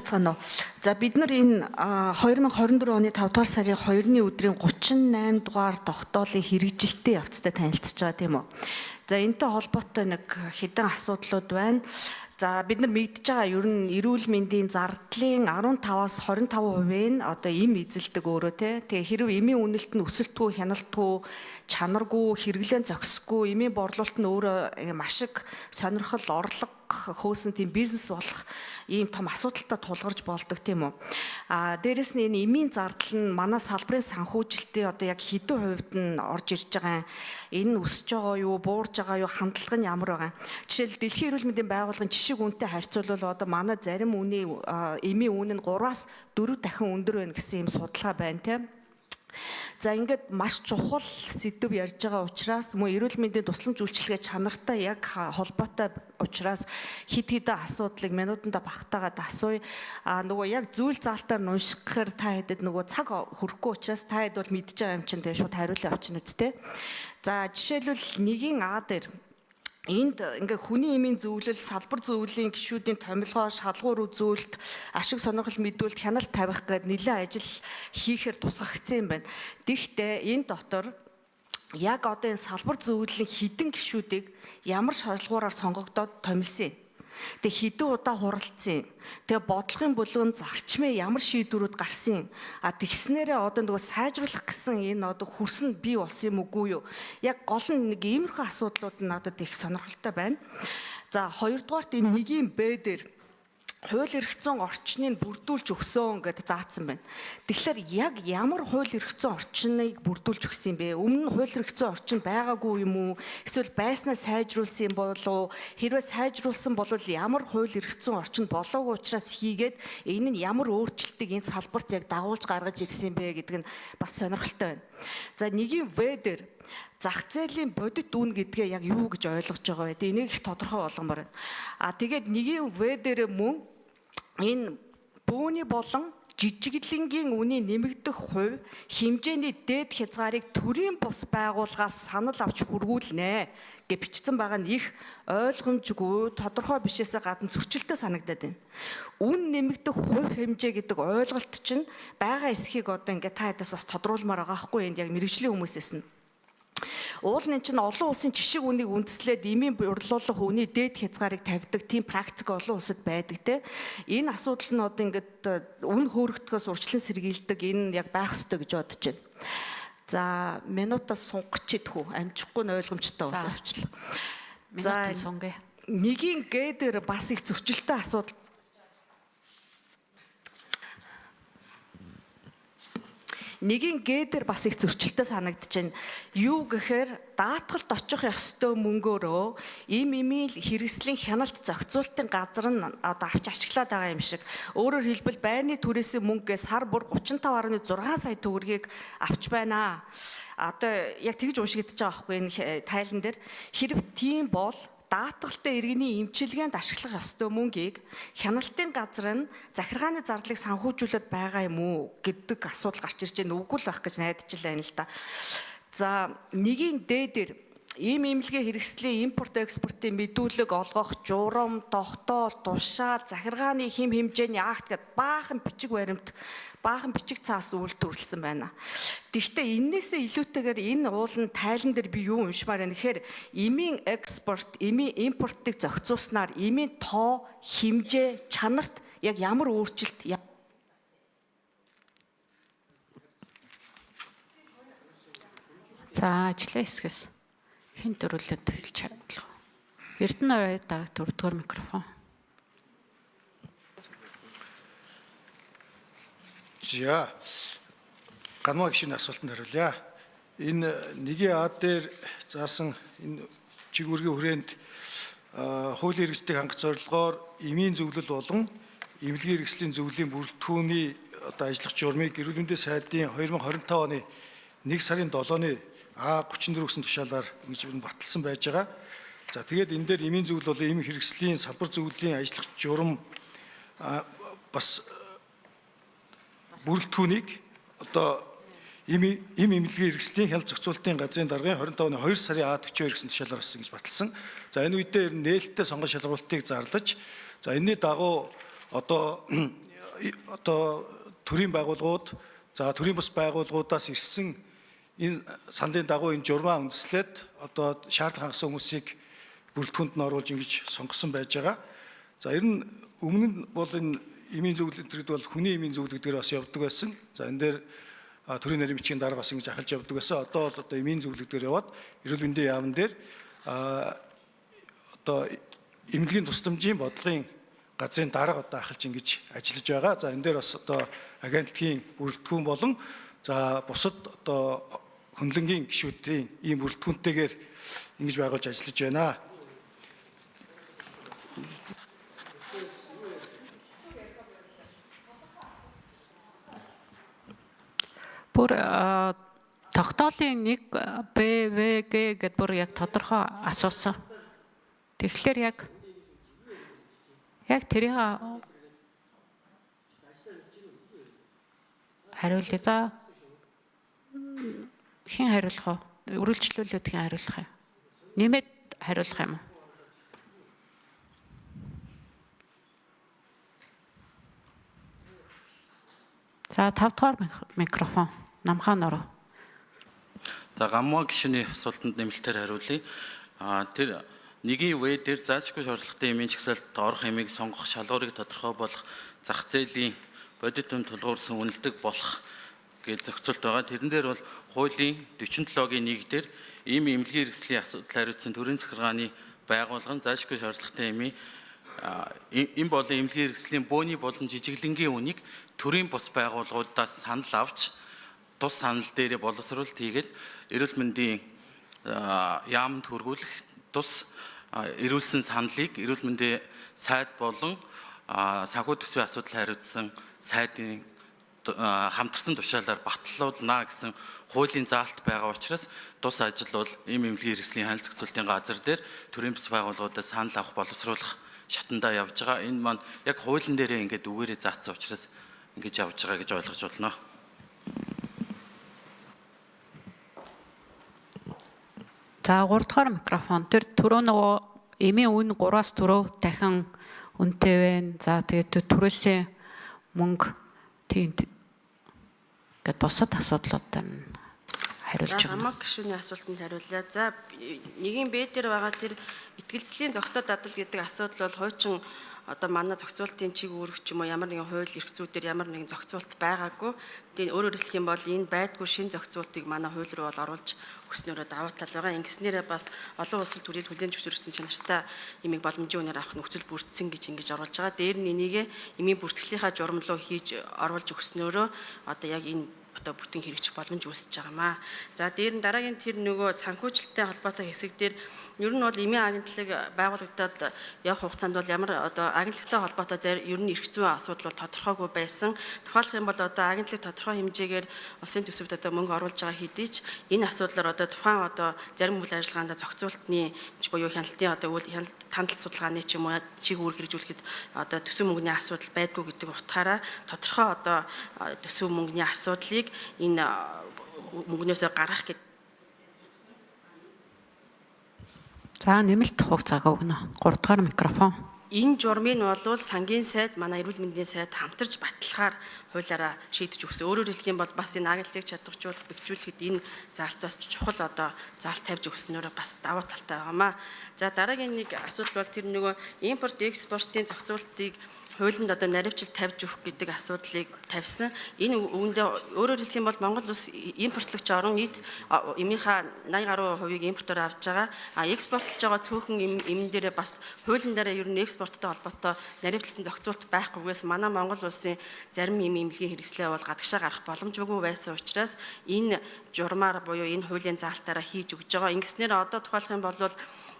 тооцооно. За бид нар энэ 2024 оны 5 дугаар сарын 2-ны өдрийн 38 дугаар тогтоолын хэрэгжилтийн явцтай танилцж байгаа тийм үү. За энэтэй холбоотой нэг хэдэн асуудлууд байна. За бид нар мэдж байгаа ер нь эрүүл мэндийн зардлын 15-аас 25% нь одоо эм эзэлдэг өөрөө тий. Тэгээ хэрв эмийн үнэлт нь өсөлтгүй, хяналтгүй, чанаргүй, хэрэглэн зохисгүй, эмийн борлуулалт нь өөрөө маш их сонирхол, орлого хөөсөн тийм бизнес болох ийм том асуудалтай тулгарч болдог тийм үү. Дээрэс нь энэ эмийн зардал нь манай салбарын санхүүжилтийн одоо яг хэдэн хувьд нь орж ирж байгаа юм. Энэ нь өсөж байгаа юу, буурж байгаа юу, хандлага нь ямар байгаа. Жишээл Дэлхийн эрүүл мэндийн байгууллагын жишг үнэтэй харьцуулбал одоо манай зарим үнийн эмийн үн нь 3-аас 4 дахин өндөр байна гэсэн ийм судалгаа байна тийм. За ингээд маш чухал сэдв ярьж байгаа учраас мөн эрүүл мэндийн тусламж үйлчилгээ чанартай яг холбоотой учраас хид хидэн асуудлыг минутанда багтаагаад асууя. Нөгөө яг зүйл заалтаар нь уншихаар та хэдэд нөгөө цаг хүрэхгүй учраас та хэд бол мэдж байгаа юм чинь тэгээ шууд хариулъя авчна үсттэй. За жишээлбэл 1-ийн А дээр энд ингээ хүний эмийн зөвлөл, салбар зөвлөлийн гишүүдийн томилгоо, шалгуур үзүүлэлт, ашиг сонирхол мэдүүлэлт, хяналт тавих гээд нэлээд ажил хийхээр тусгагдсан юм байна. Гэхдээ энэ дотор яг одоо энэ салбар зөвлөлийн хідэн гишүүдийг ямар шалгуураар сонгогдоод томилсон юм. Тэг хэдэн удаа хуралдсан. Тэгээ бодлогын бүлгэн зарчмын ямар шийдвэрүүд гарсан. Тэгснээрээ одоо нөгөө сайжруулах гэсэн энэ одоо хүрс нь бий болсон юм үгүй юу? Яг гол нь нэг иймэрхүү асуудлууд нь надад их сонирхолтой байна. За хоёрдугаарт энэ 1-ийн Б дээр хууль эрх зүйн орчныг бүрдүүлж өгсөн гэдээ заасан байна. Тэгэхээр яг ямар хууль эрх зүйн орчныг бүрдүүлж өгсөн бэ? Өмнө нь хууль эрх зүйн орчин байгаагүй юм уу? Эсвэл байснаа сайжруулсан юм болов уу? Хэрвээ сайжруулсан бол ямар хууль эрх зүйн орчин болоогүй учраас хийгээд энэ нь ямар өөрчлөлтийг энэ салбарт яг дагуулж гаргаж ирсэн бэ гэдэг нь бас сонирхолтой байна. За 1-ийн В дээр зах зээлийн бодит үн гэдгээ яг юу гэж ойлгож байгаа вэ? Энийг их тодорхой болгомоор байна. Тэгээд 1-ийн В дээр мөн энэ бөөний болон жижиглэнгийн үнийн нэмэгдэх хувь хэмжээний дээд хязгаарыг төрийн бус байгууллагаас санал авч хүргүүлнэ гэж бичсэн байгаа нь их ойлгомжгүй, тодорхой бишээсээ гадна зөрчилтэй санагдаад байна. Үн нэмэгдэх хувь хэмжээ гэдэг ойлголт чинь байгаа эсхийг одоо ингээд та хэдээс бас тодруулмаар байгаа хгүй энд яг мэрэгжлийн хүмүүсээс нь. Уул нь чинь олон улсын жишг үнийг үндэслээд эмийн борлуулах үний дээд хязгаарыг тавьдаг тийм практик олон улсад байдаг те. Энэ асуудал нь одоо ингээд үн хөөрөгдөхөөс урьдчилан сэргийлдэг энэ яг байх ёстой гэж бодож байна. За минутаас сунгах идэх үү? Амжихгүй нь ойлгомжтой боловчлаа. За 1-ийн Г дээр бас их зөрчилтэй асуудал. 1-ийн Г дээр бас их зөрчилтэй санагдаж байна. Юу гэхээр даатгалд очих ёстой мөнгөөрөө эмийн хэрэгслийн хяналт зохицуулалтын газар нь одоо авч ашиглаад байгаа юм шиг. Өөрөөр хэлбэл байрны түрээсийн мөнгөөс сар бүр 35.6 сая төгрөгийг авч байна. Одоо яг тэгж уншигдчихэж байгаа байхгүй энэ тайлан дээр. Хэрэг тийм бол даатгалтай иргэний эмчилгээнд ашиглах ёстой мөнгийг хяналтын газар нь захиргааны зардлыг санхүүжүүлээд байгаа юм уу гэдэг асуудал гарч ирж байна. Үгүй л байх гэж найдаж байна л да. За 1-ийн Д дээр эмнэлгийн хэрэгслийн импорт экспортын мэдүүлэг олгох, журам, тогтоол, тушаал, захиргааны хэм хэмжээний акт гэдэг баахан бичиг цаас үйлдвэрлэсэн байна. Гэхдээ энээсээ илүүтэйгээр энэ уулын тайлан дээр би юу уншмаар байна гэхээр эмийн экспорт, эмийн импортыг зохицуулснаар эмийн тоо, хэмжээ, чанарт яг ямар өөрчлөлт За ажлын хэсгээс хэн дөрвөлөд хэлж чадлаа. Эрдэнэ дараг 4-р микрофон. За ганмаа гишүүний асуултанд хариулъя. Энэ 1-ийн А дээр заасан энэ чиг үүргийн хүрээнд хуулийн хэрэгцээг хангах зорилгоор эмийн зөвлөл болон эмнэлгийн хэрэгслийн зөвлөлийн бүрэлдэхүүний одоо ажиллах журмыг эрүүл мэндийн сайдын 2025 оны 1 сарын 7-ны А34 гэсэн тушаалаар ингэж баталсан байж байгаа. За тэгээд энэ дээр эмийн зөвлөл болон эмийн хэрэгслийн салбар зөвлөлийн ажиллах журам бас бүрэлдэхүүнийг одоо эмнэлгийн хэрэгслийн хяналт зохицуулалтын газрын даргын 25 оны 2 сарын А42 гэсэн тушаалаар бас ингэж баталсан. За энэ үедээ нээлттэй сонгон шалгуулалтыг зарлаж, за энэний дагуу одоо одоо төрийн байгууллагууд, за төрийн бус байгууллагуудаас ирсэн энэ саналын дагуу энэ журмаа үндэслээд одоо шаардлага хангасан хүмүүсийг бүрэлдэхүүнд нь оруулж ингэж сонгосон байж байгаа. За ер нь өмнө нь бол энэ эмийн зөвлөлт гэдэг бол хүний эмийн зөвлөлт гэдгээр бас явдаг байсан. За энэ дээр төрийн нарийн бичгийн дарга бас ингэж ахалж явдаг байсан. Одоо бол одоо эмийн зөвлөлт гэдгээр яваад эрүүл мэндийн яамн дээр одоо эмнэлгийн тусламжийн бодлогын газрын дарга одоо ахалж ингэж ажиллаж байгаа. За энэ дээр бас одоо агентлагийн бүрэлдэхүүн болон за бусад одоо хөндлөнгийн гишүүдийн ийм бүрэлдэхүүнтэйгээр ингэж байгуулж ажиллаж байна. Бүр тогтоолын нэг БВГ гэд бүр яг тодорхой асуусан. Тэгэхээр яг тэрийг хариулъя. За хэн хариулах вэ? Үргэлжлүүлээд хэн хариулах юм? Нэмээд хариулах юм уу? За 5 дугаар микрофон Намхан Нуруу. За гаммаа гишүүний асуултанд нэмэлтээр хариулъя. Тэр нэгийн үе дээр заашгүй шаардлагатай эмийн чагсаалт орох эмийг сонгох шалгуурыг тодорхой болох зах зээлийн бодит дүн тулгуурсан үнэлдэг болох гэж зохицуулт байгаа. Тэрэн дээр бол хуулийн 47-гийн 1 дээр ийм эмнэлгийн хэрэгслийн асуудал хариуцсан төрийн захиргааны байгууллагын заашгүй шаардлагатай эмийн энэ болон эмнэлгийн хэрэгслийн бөөний болон жижиглэнгийн үнийг төрийн бус байгууллагуудаас санал авч тус санал дээр боловсруулалт хийгээд эрүүл мэндийн яамд хүргүүлэх тус ирүүлсэн саналыг эрүүл мэндийн сайд болон санхүү төсвийн асуудал хариуцсан сайдын хамтарсан тушаалаар батлуулна гэсэн хуулийн заалт байгаа учраас тус ажил бол ийм эмнэлгийн хэрэгслийн хяналт зохицуулалтын газар дээр төрийн бус байгууллагуудаас санал авах боловсруулах шатандаа явж байгаа. Энэ маань яг хуулийн дээрээ ингээд үгээрээ заасан учраас ингэж явж байгаа гэж ойлгож байна. За 3 дугаар микрофон. Тэр түрүү нөгөө эмийн үн 3-аас 4 дахин үнэтэй байна. За тэгээд түрээсээ мөнгө тийм гэд босод асуудлуудаар нь хариулж байгаа. Гаммаа гишүүний асуултанд хариулъя. За нэгийн Б дээр байгаа тэр итгэлцлийн зохистой дадал гэдэг асуудал бол хуучин одоо манай зохицуулалтын чиг үүрэг ч юм уу ямар нэгэн хууль эрх зүйдээр ямар нэгэн зохицуулалт байгаагүй. Тэгээд өөрөөр хэлэх юм бол энэ байдгүй шин зохицуултыг манай хууль руу бол оруулж өгснөөрөө даваа тал байгаа. Ингэснээрээ бас олон улсад төрөл хүлээн зөвшөөрсөн чанартай эмийг боломжийн үнээр авах нөхцөл бүрдсэн гэж ингэж оруулж байгаа. Дээр нь энийг эмийн бүртгэлийнхаа журам руу хийж оруулж өгснөөрөө одоо яг энэ одоо бүтэн хэрэгжих боломж үүсэж байгаамаа. За дээр нь дараагийн тэр нөгөө санхүүжилттэй холбоотой хэсэг дээр ер нь бол эмийн агентлаг байгуулагдаад явах хугацаанд бол ямар одоо агентлагтай холбоотой ер нь эрх зүйн асуудал бол тодорхойгүй байсан. Тухайлх юм бол одоо агентлаг тодорхой хэмжээгээр улсын төсөвт одоо мөнгө оруулж байгаа хэдий ч энэ асуудлаар одоо тухайн одоо зарим үйл ажиллагаанд зохицуултны буюу хяналтын одоо хяналт судалгааны ч юм уу чиг үүрэг хэрэгжүүлэхэд одоо төсөв мөнгөний асуудал байдгүй гэдэг утгаараа тодорхой одоо төсөв мөнгөний асуудлыг энэ мөнгнөөсөө гаргах гэдэг. За нэмэлт хугацаагаа өгнө. 3 дугаар микрофон. Энэ журмыг бол сангийн сайд манай эрүүл мэндийн сайд хамтарч батлахаар хуулиараа шийдэж өгсөн. Өөрөөр хэлэх юм бол бас энэ агентлагийг чадваржуулах, бэхжүүлэхэд энэ заалт бас чухал одоо заалт тавьж өгснөөрөө бас даваа талтай байгаамаа. За дараагийн нэг асуудал бол тэр нөгөө импорт экспортын зохицуулалтыг хуулинд одоо наривчлал тавьж өгөх гэдэг асуудлыг тавьсан. Энэ үүндээ өөрөөр хэлэх юм бол Монгол улс импортлогч орон нийт эмийнхаа 80 гаруй хувийг импортоор авж байгаа. Экспортлж байгаа цөөхөн эмэн дээрээ бас хуулийн дээр ер нь экспорттой холбоотой наривчлсан зохицуулалт байхгүйгээс манай Монгол улсын зарим эмнэлгийн хэрэгслээ бол гадагшаа гарах боломжгүй байсан учраас энэ журмаар буюу энэ хуулийн заалтаараа хийж өгж байгаа. Ингэснээр одоо тухайлах юм бол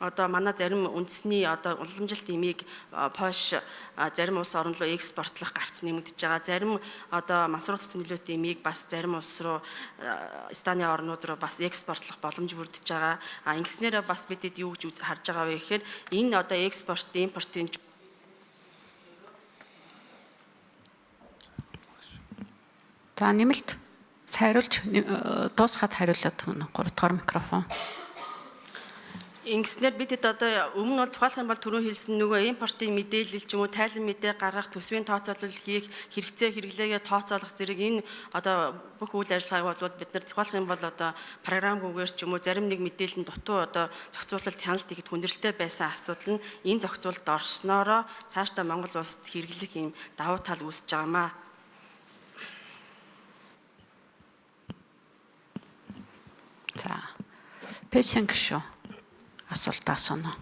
одоо манай зарим үндэсний одоо уламжилт эмийг Польш зарим улс орн руу экспортлох гарц нэмэгдэж байгаа. Зарим одоо мансуур цэцэн нөлөөтэй эмийг бас зарим улс руу Станы орнууд руу бас экспортлох боломж бүрдэж байгаа. Ингэснээр бас бидэд юу гэж харж байгаа вэ гэхээр энэ одоо экспорт, импортын За нэмэлт хариулж дуусгаад хариулаад өгнө. 3 дугаар микрофон. Ингэснээр бид хэд одоо өмнө нь бол тухайлах юм бол түрүү хэлсэн нөгөө импортын мэдээлэл ч юм уу тайлан мэдээ гаргах, төсвийн тооцоолол хийх, хэрэгцээ хэрэглээгээ тооцоолох зэрэг энэ одоо бүх үйл ажиллагааг бол бид нар тухайлах юм бол одоо програмгүйгээр ч юм уу зарим нэг мэдээлэл нь дутуу одоо зохицуулалт хяналт ихэд хүндрэлтэй байсан асуудал нь энэ зохицуулалт орсноороо цаашдаа Монгол улсад хэрэглэх юм давуу тал үүсэж байгаамаа. За. Пэшин гişүү. Асуулт асууна.